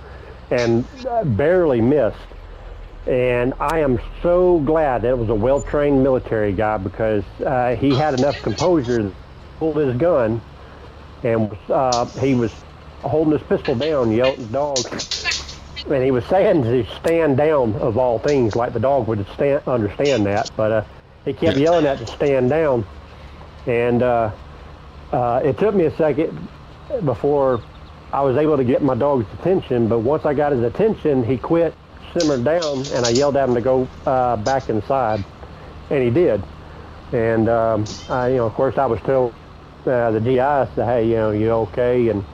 and barely missed. And I am so glad that it was a well-trained military guy, because he had enough composure to pull his gun, and he was holding his pistol down, yelling at the dog. And he was saying to stand down, of all things, like the dog would understand that. But he kept yelling at to stand down. And it took me a second before I was able to get my dog's attention. But once I got his attention, he quit, simmered down, and I yelled at him to go back inside, and he did. And of course, I was told the GI said, "Hey, you okay?" And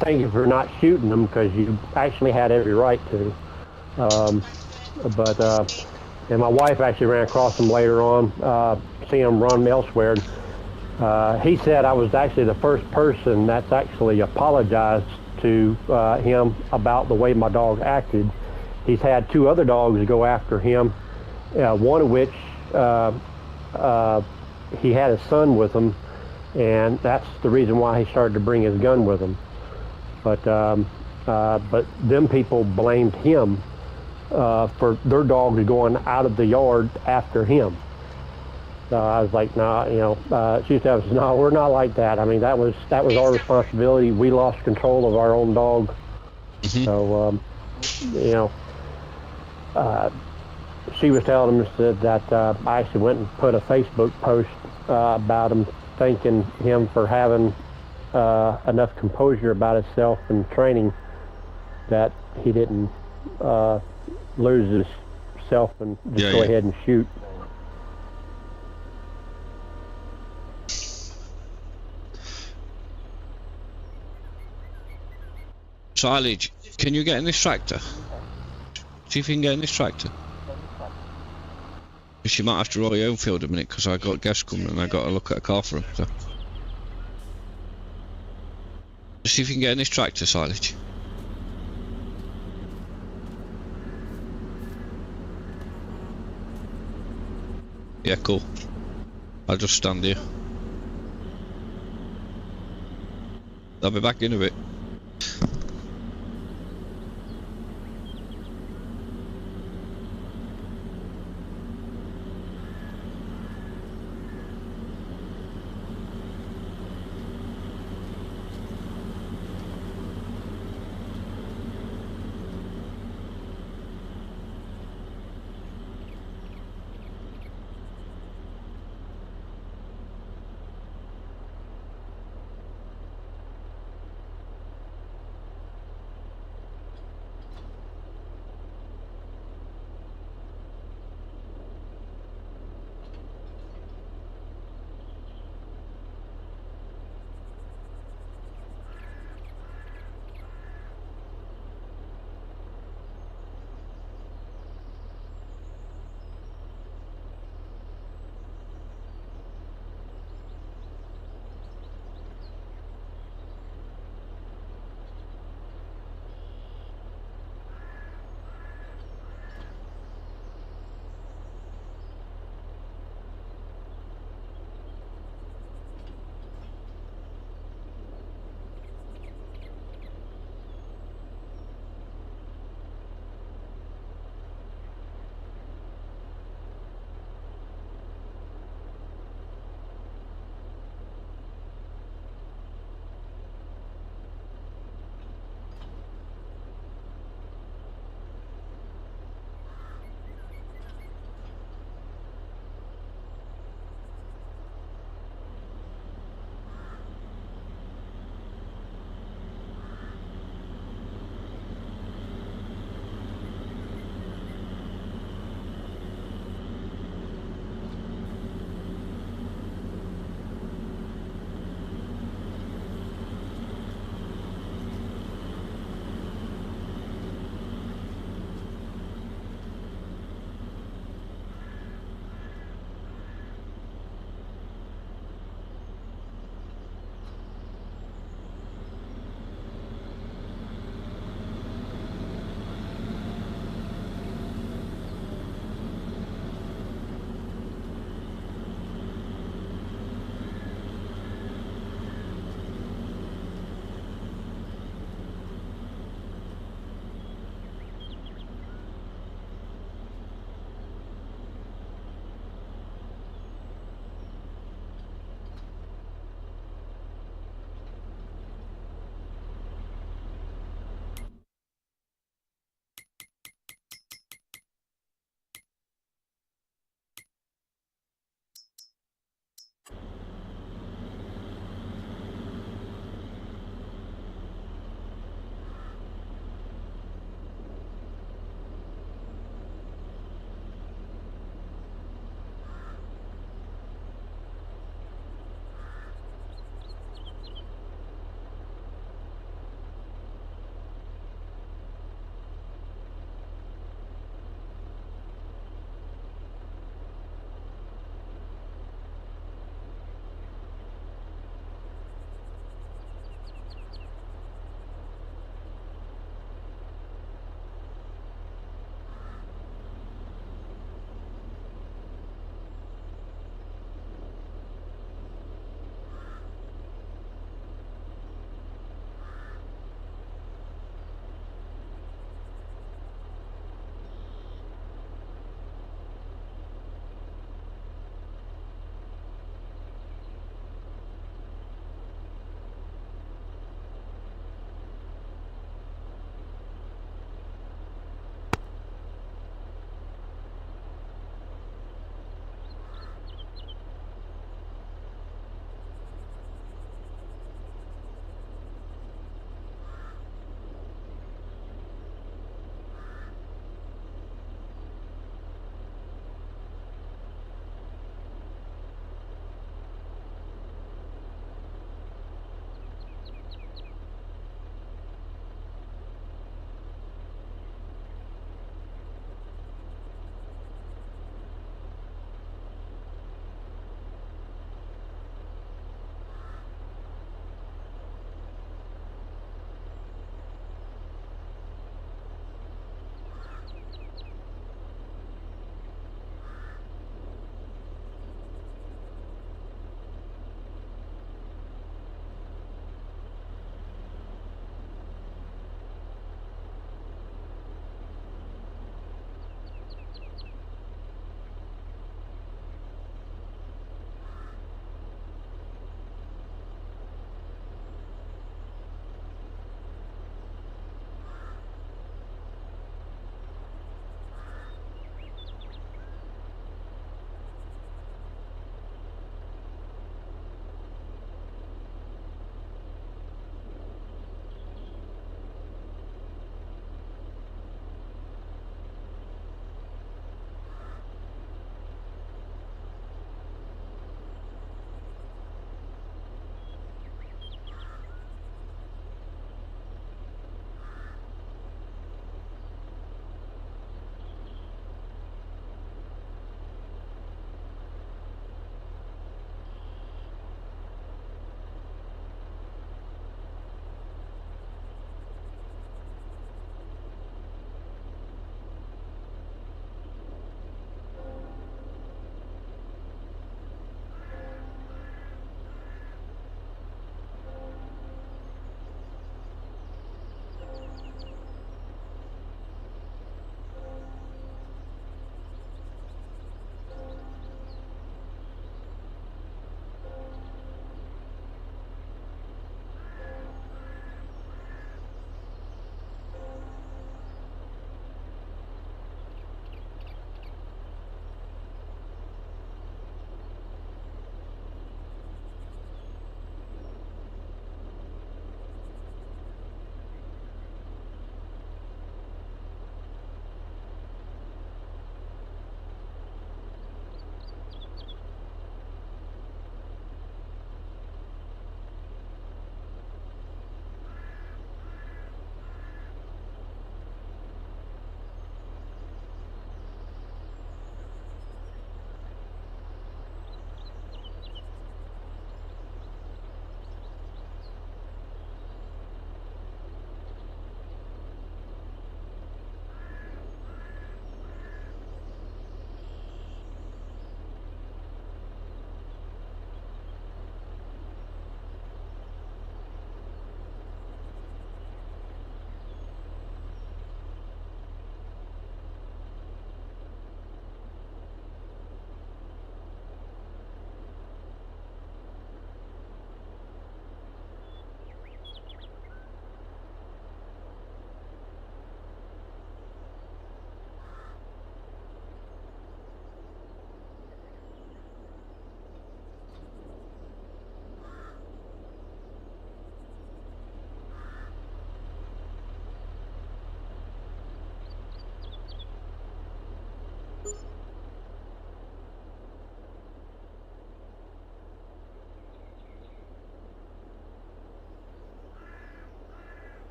thank you for not shooting him, because you actually had every right to. And my wife actually ran across him later on, seeing him run elsewhere. He said I was actually the first person that's actually apologized to him about the way my dog acted. He's had 2 other dogs go after him, one of which he had his son with him, and that's the reason why he started to bring his gun with him. But them people blamed him for their dogs going out of the yard after him. I was like, nah, she said, no, we're not like that. I mean, that was our responsibility. We lost control of our own dog. Mm-hmm. So, she was telling him, said that I actually went and put a Facebook post about him, thanking him for having enough composure about himself and training that he didn't lose himself and just go ahead and shoot. Silage, can you get in this tractor? See if you can get in this tractor. Because you might have to roll your own field a minute, because I got guests coming and I got to look at a car for them. So. Just see if you can get in this tractor, Silage. Yeah, cool. I'll just stand here. I'll be back in a bit.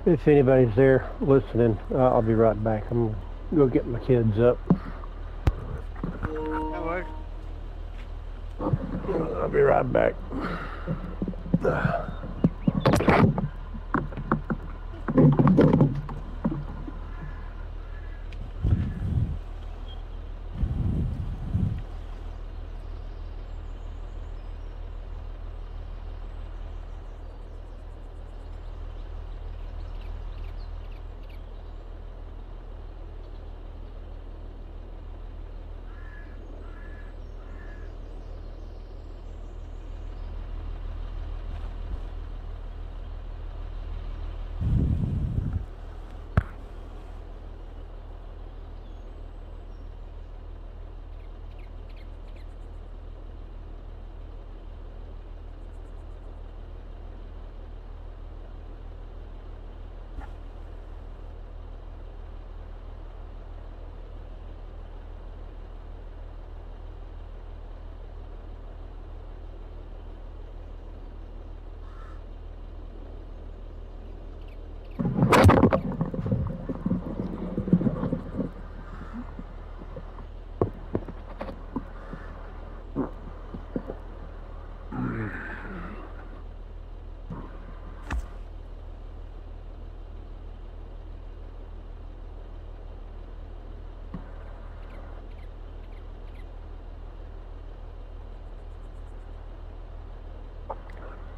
If anybody's there listening, I'll be right back. I'm gonna go get my kids up. No worries. I'll be right back.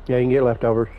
Yeah, you can get leftovers.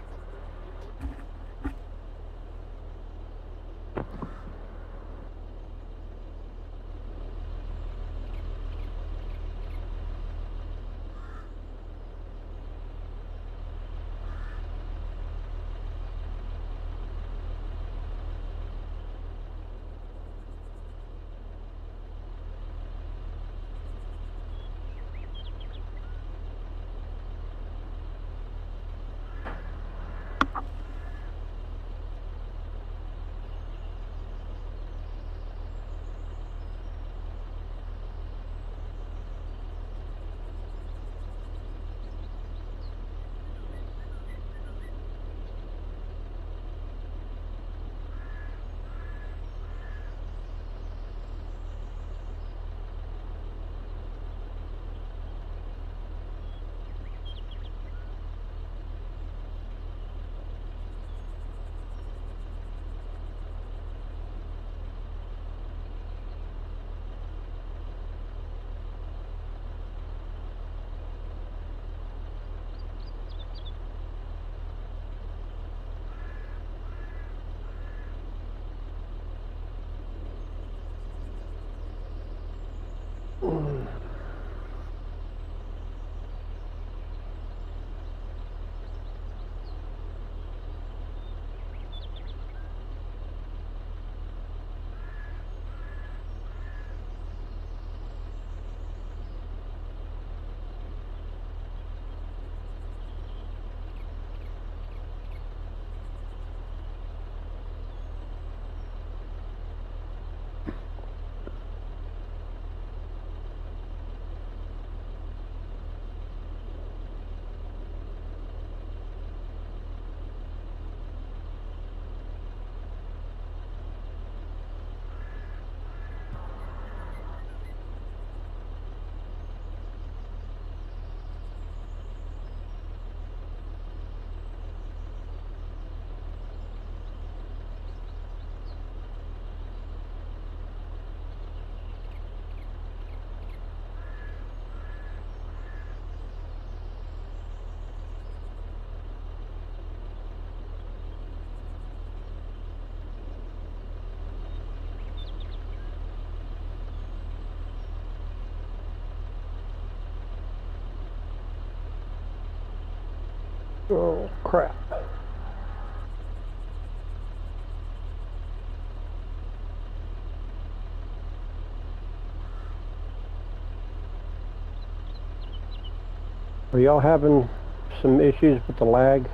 Oh, crap. Are y'all having some issues with the lag?